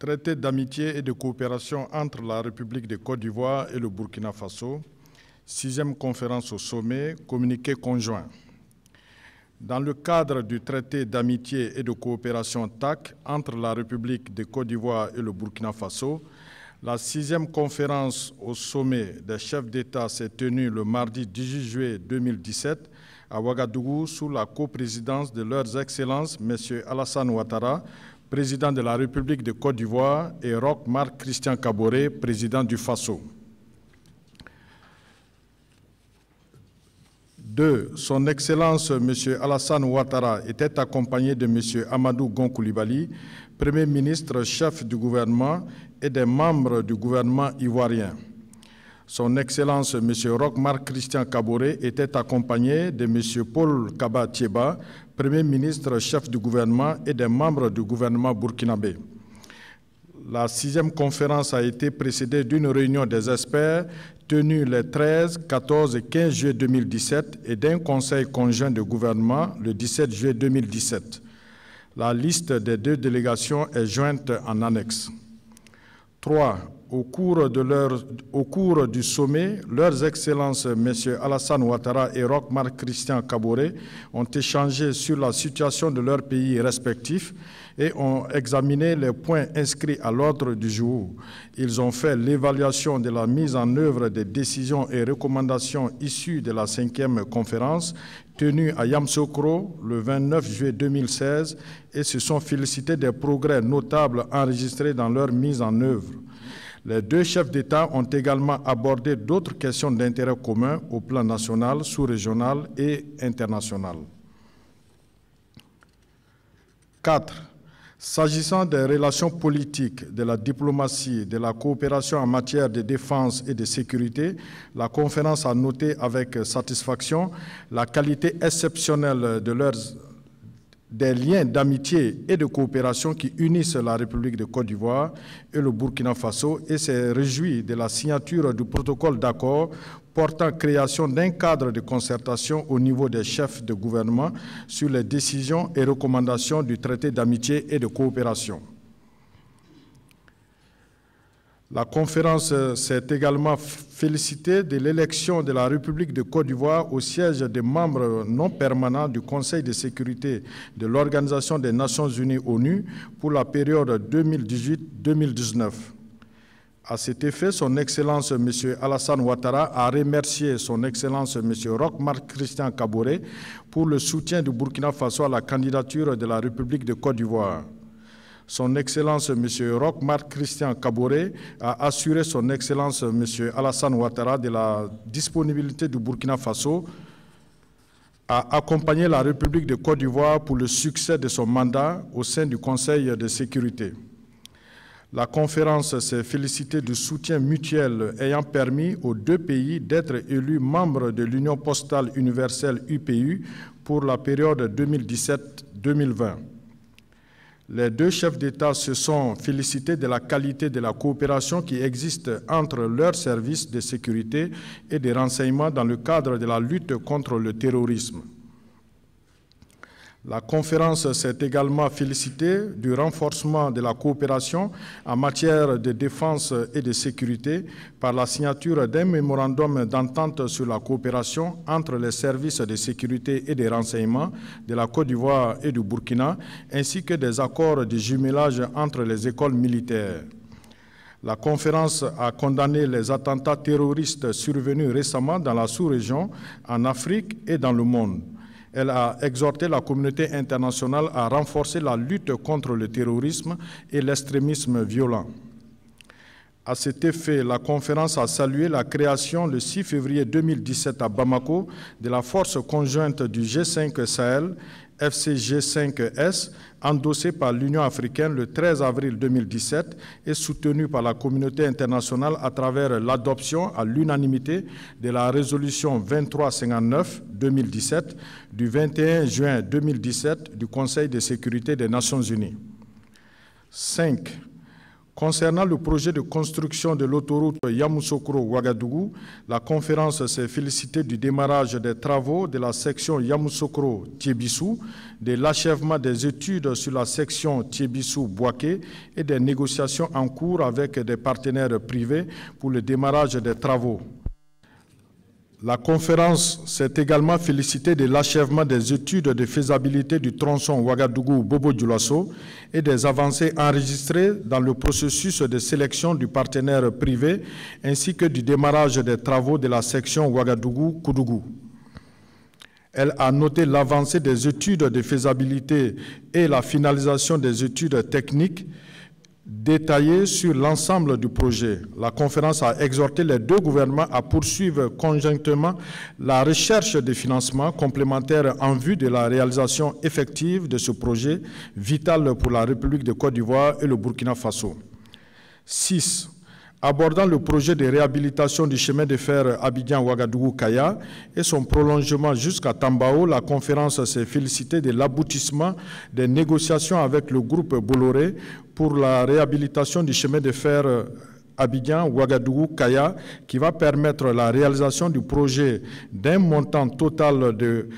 Traité d'amitié et de coopération entre la République de Côte d'Ivoire et le Burkina Faso. 6e conférence au sommet, communiqué conjoint. Dans le cadre du traité d'amitié et de coopération TAC entre la République de Côte d'Ivoire et le Burkina Faso, la 6e conférence au sommet des chefs d'État s'est tenue le mardi 18 juillet 2017 à Ouagadougou sous la coprésidence de leurs excellences M. Alassane Ouattara, président de la République de Côte d'Ivoire, et Roch Marc Christian Kaboré, président du Faso. 2. Son Excellence M. Alassane Ouattara était accompagné de M. Amadou Gon Coulibaly, Premier ministre chef du gouvernement, et des membres du gouvernement ivoirien. Son Excellence M. Roch Marc Christian Kaboré était accompagné de M. Paul Kaba Thieba, Premier ministre chef du gouvernement, et des membres du gouvernement burkinabé. La 6e conférence a été précédée d'une réunion des experts tenue les 13, 14 et 15 juillet 2017 et d'un conseil conjoint de gouvernement le 17 juillet 2017. La liste des 2 délégations est jointe en annexe. 3. Au cours du sommet, leurs excellences M. Alassane Ouattara et Roch Marc Christian Kaboré ont échangé sur la situation de leurs pays respectifs et ont examiné les points inscrits à l'ordre du jour. Ils ont fait l'évaluation de la mise en œuvre des décisions et recommandations issues de la 5e conférence tenue à Yamoussoukro le 29 juillet 2016 et se sont félicités des progrès notables enregistrés dans leur mise en œuvre. Les 2 chefs d'État ont également abordé d'autres questions d'intérêt commun au plan national, sous-régional et international. 4. S'agissant des relations politiques, de la diplomatie, de la coopération en matière de défense et de sécurité, la conférence a noté avec satisfaction la qualité exceptionnelle des liens d'amitié et de coopération qui unissent la République de Côte d'Ivoire et le Burkina Faso et s'est réjoui de la signature du protocole d'accord portant création d'un cadre de concertation au niveau des chefs de gouvernement sur les décisions et recommandations du traité d'amitié et de coopération. La conférence s'est également félicitée de l'élection de la République de Côte d'Ivoire au siège des membres non permanents du Conseil de sécurité de l'Organisation des Nations Unies ONU pour la période 2018-2019. À cet effet, son Excellence M. Alassane Ouattara a remercié son Excellence M. Roch Marc Christian Kaboré pour le soutien du Burkina Faso à la candidature de la République de Côte d'Ivoire. Son Excellence M. Roch Marc Christian Kaboré a assuré son Excellence M. Alassane Ouattara de la disponibilité du Burkina Faso à accompagner la République de Côte d'Ivoire pour le succès de son mandat au sein du Conseil de sécurité. La conférence s'est félicitée du soutien mutuel ayant permis aux 2 pays d'être élus membres de l'Union postale universelle UPU pour la période 2017-2020. Les 2 chefs d'État se sont félicités de la qualité de la coopération qui existe entre leurs services de sécurité et de renseignement dans le cadre de la lutte contre le terrorisme. La conférence s'est également félicitée du renforcement de la coopération en matière de défense et de sécurité par la signature d'un mémorandum d'entente sur la coopération entre les services de sécurité et de renseignement de la Côte d'Ivoire et du Burkina, ainsi que des accords de jumelage entre les écoles militaires. La conférence a condamné les attentats terroristes survenus récemment dans la sous-région, en Afrique et dans le monde. Elle a exhorté la communauté internationale à renforcer la lutte contre le terrorisme et l'extrémisme violent. À cet effet, la conférence a salué la création le 6 février 2017 à Bamako de la force conjointe du G5 Sahel, FCG5S, endossée par l'Union africaine le 13 avril 2017 et soutenue par la communauté internationale à travers l'adoption à l'unanimité de la résolution 2359-2017 du 21 juin 2017 du Conseil de sécurité des Nations Unies. 5. Concernant le projet de construction de l'autoroute Yamoussoukro-Ouagadougou, la conférence s'est félicitée du démarrage des travaux de la section Yamoussoukro-Tiébissou, de l'achèvement des études sur la section Tiébissou-Bouaké et des négociations en cours avec des partenaires privés pour le démarrage des travaux. La conférence s'est également félicitée de l'achèvement des études de faisabilité du tronçon Ouagadougou-Bobo-Dioulasso et des avancées enregistrées dans le processus de sélection du partenaire privé ainsi que du démarrage des travaux de la section Ouagadougou-Koudougou. Elle a noté l'avancée des études de faisabilité et la finalisation des études techniques détaillé sur l'ensemble du projet. La conférence a exhorté les deux gouvernements à poursuivre conjointement la recherche de financements complémentaires en vue de la réalisation effective de ce projet vital pour la République de Côte d'Ivoire et le Burkina Faso. 6. Abordant le projet de réhabilitation du chemin de fer Abidjan-Ouagadougou-Kaya et son prolongement jusqu'à Tambao, la conférence s'est félicitée de l'aboutissement des négociations avec le groupe Bolloré pour la réhabilitation du chemin de fer Abidjan-Ouagadougou-Kaya qui va permettre la réalisation du projet d'un montant total de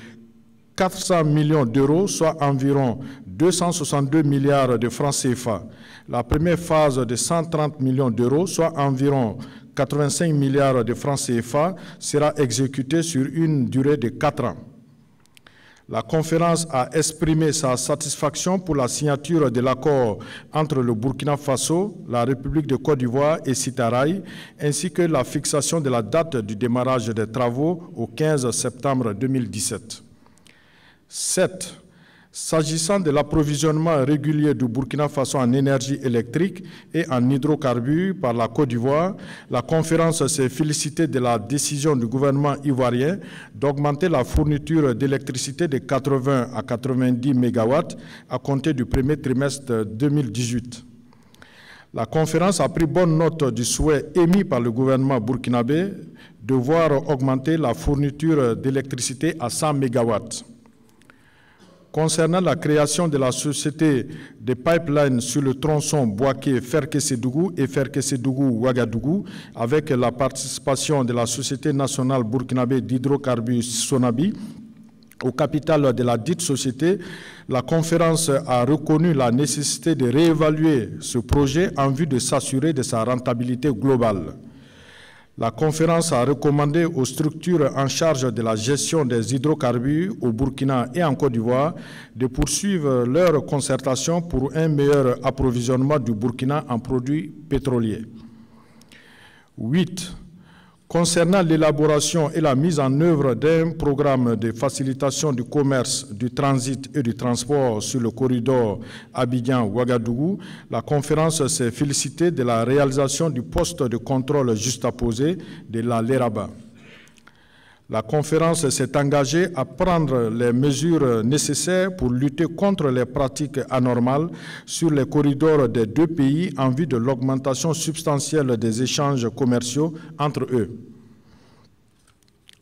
400 millions d'euros, soit environ 262 milliards de francs CFA. La première phase de 130 millions d'euros, soit environ 85 milliards de francs CFA, sera exécutée sur une durée de 4 ans. La conférence a exprimé sa satisfaction pour la signature de l'accord entre le Burkina Faso, la République de Côte d'Ivoire et Sitaraï, ainsi que la fixation de la date du démarrage des travaux au 15 septembre 2017. 7. S'agissant de l'approvisionnement régulier du Burkina Faso en énergie électrique et en hydrocarbures par la Côte d'Ivoire, la conférence s'est félicitée de la décision du gouvernement ivoirien d'augmenter la fourniture d'électricité de 80 à 90 MW à compter du premier trimestre 2018. La conférence a pris bonne note du souhait émis par le gouvernement burkinabé de voir augmenter la fourniture d'électricité à 100 MW. Concernant la création de la société de pipeline sur le tronçon Bouaké-Ferkessédougou et Ferkessédougou-Ouagadougou, avec la participation de la Société nationale burkinabé d'hydrocarbures Sonabi, au capital de la dite société, la conférence a reconnu la nécessité de réévaluer ce projet en vue de s'assurer de sa rentabilité globale. La conférence a recommandé aux structures en charge de la gestion des hydrocarbures au Burkina et en Côte d'Ivoire de poursuivre leur concertation pour un meilleur approvisionnement du Burkina en produits pétroliers. 8. Concernant l'élaboration et la mise en œuvre d'un programme de facilitation du commerce, du transit et du transport sur le corridor Abidjan-Ouagadougou, la conférence s'est félicitée de la réalisation du poste de contrôle juxtaposé de la Léraba. La conférence s'est engagée à prendre les mesures nécessaires pour lutter contre les pratiques anormales sur les corridors des deux pays en vue de l'augmentation substantielle des échanges commerciaux entre eux.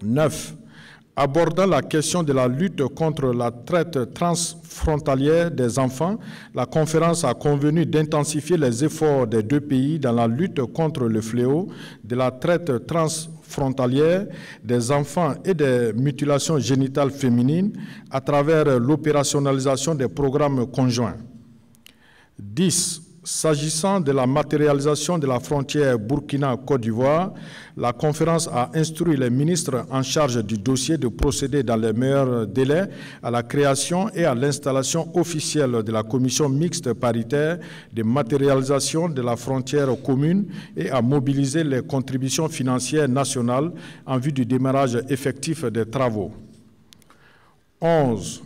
9. Abordant la question de la lutte contre la traite transfrontalière des enfants, la conférence a convenu d'intensifier les efforts des deux pays dans la lutte contre le fléau de la traite transfrontalière des enfants et des mutilations génitales féminines à travers l'opérationnalisation des programmes conjoints. 10. S'agissant de la matérialisation de la frontière Burkina-Côte d'Ivoire, la conférence a instruit les ministres en charge du dossier de procéder dans les meilleurs délais à la création et à l'installation officielle de la commission mixte paritaire de matérialisation de la frontière commune et à mobiliser les contributions financières nationales en vue du démarrage effectif des travaux. 11.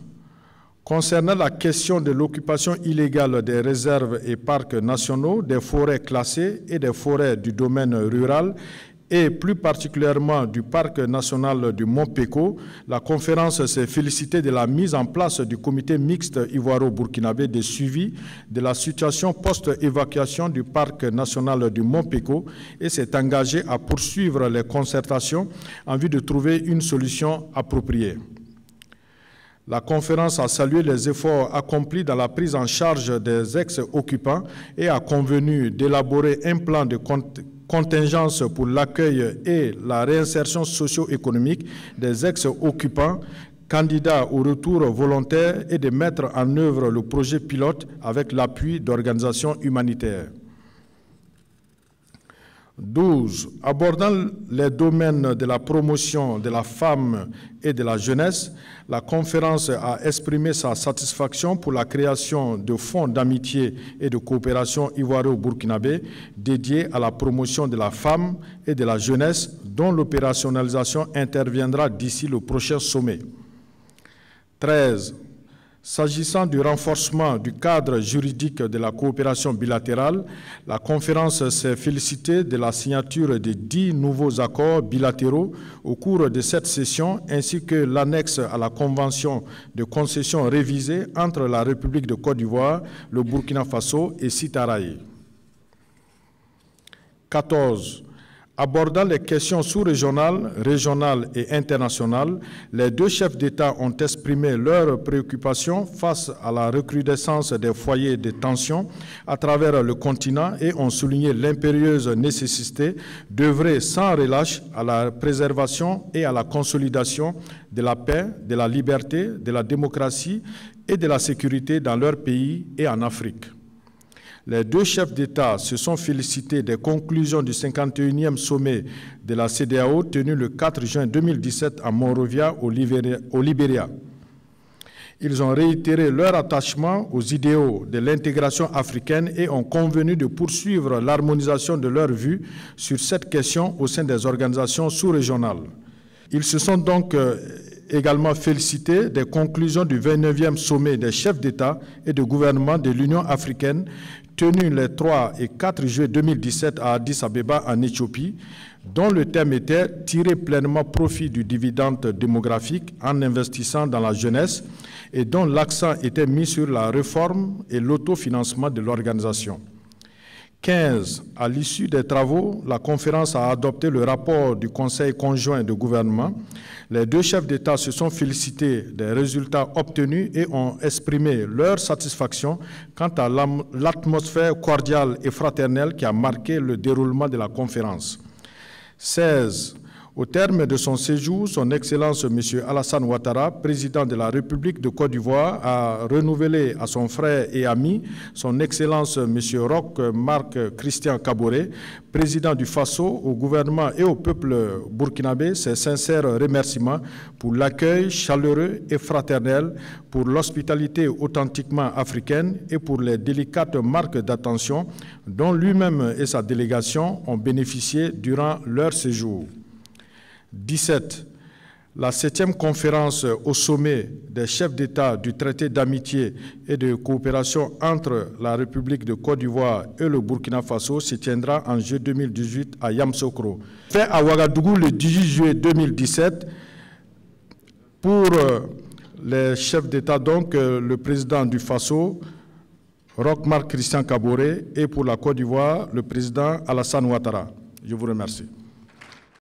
Concernant la question de l'occupation illégale des réserves et parcs nationaux, des forêts classées et des forêts du domaine rural, et plus particulièrement du parc national du Mont Péco, la conférence s'est félicitée de la mise en place du comité mixte ivoiro-burkinabé de suivi de la situation post-évacuation du parc national du Mont Péco et s'est engagée à poursuivre les concertations en vue de trouver une solution appropriée. La conférence a salué les efforts accomplis dans la prise en charge des ex-occupants et a convenu d'élaborer un plan de contingence pour l'accueil et la réinsertion socio-économique des ex-occupants candidats au retour volontaire et de mettre en œuvre le projet pilote avec l'appui d'organisations humanitaires. 12. Abordant les domaines de la promotion de la femme et de la jeunesse, la conférence a exprimé sa satisfaction pour la création de fonds d'amitié et de coopération ivoiro-burkinabé dédiés à la promotion de la femme et de la jeunesse, dont l'opérationnalisation interviendra d'ici le prochain sommet. 13. S'agissant du renforcement du cadre juridique de la coopération bilatérale, la conférence s'est félicitée de la signature de 10 nouveaux accords bilatéraux au cours de cette session, ainsi que l'annexe à la convention de concession révisée entre la République de Côte d'Ivoire, le Burkina Faso et Sitaraye. 14. Abordant les questions sous-régionales, régionales et internationales, les deux chefs d'État ont exprimé leurs préoccupations face à la recrudescence des foyers de tension à travers le continent et ont souligné l'impérieuse nécessité d'œuvrer sans relâche à la préservation et à la consolidation de la paix, de la liberté, de la démocratie et de la sécurité dans leur pays et en Afrique. Les deux chefs d'État se sont félicités des conclusions du 51e sommet de la CEDEAO tenu le 4 juin 2017 à Monrovia, au Libéria. Ils ont réitéré leur attachement aux idéaux de l'intégration africaine et ont convenu de poursuivre l'harmonisation de leurs vues sur cette question au sein des organisations sous-régionales. Ils se sont donc également félicités des conclusions du 29e sommet des chefs d'État et de gouvernement de l'Union africaine tenu les 3 et 4 juillet 2017 à Addis Abeba en Éthiopie, dont le thème était « Tirer pleinement profit du dividende démographique en investissant dans la jeunesse » et dont l'accent était mis sur la réforme et l'autofinancement de l'organisation. 15. À l'issue des travaux, la conférence a adopté le rapport du Conseil conjoint de gouvernement. Les deux chefs d'État se sont félicités des résultats obtenus et ont exprimé leur satisfaction quant à l'atmosphère cordiale et fraternelle qui a marqué le déroulement de la conférence. 16. Au terme de son séjour, son Excellence M. Alassane Ouattara, président de la République de Côte d'Ivoire, a renouvelé à son frère et ami, son Excellence M. Roch Marc Christian Kaboré, président du Faso, au gouvernement et au peuple burkinabé, ses sincères remerciements pour l'accueil chaleureux et fraternel, pour l'hospitalité authentiquement africaine et pour les délicates marques d'attention dont lui-même et sa délégation ont bénéficié durant leur séjour. 17. La 7e conférence au sommet des chefs d'État du traité d'amitié et de coopération entre la République de Côte d'Ivoire et le Burkina Faso se tiendra en juillet 2018 à Yamoussoukro. Fait à Ouagadougou le 18 juillet 2017 pour les chefs d'État, donc le président du Faso, Roch Marc Christian Kaboré, et pour la Côte d'Ivoire, le président Alassane Ouattara. Je vous remercie.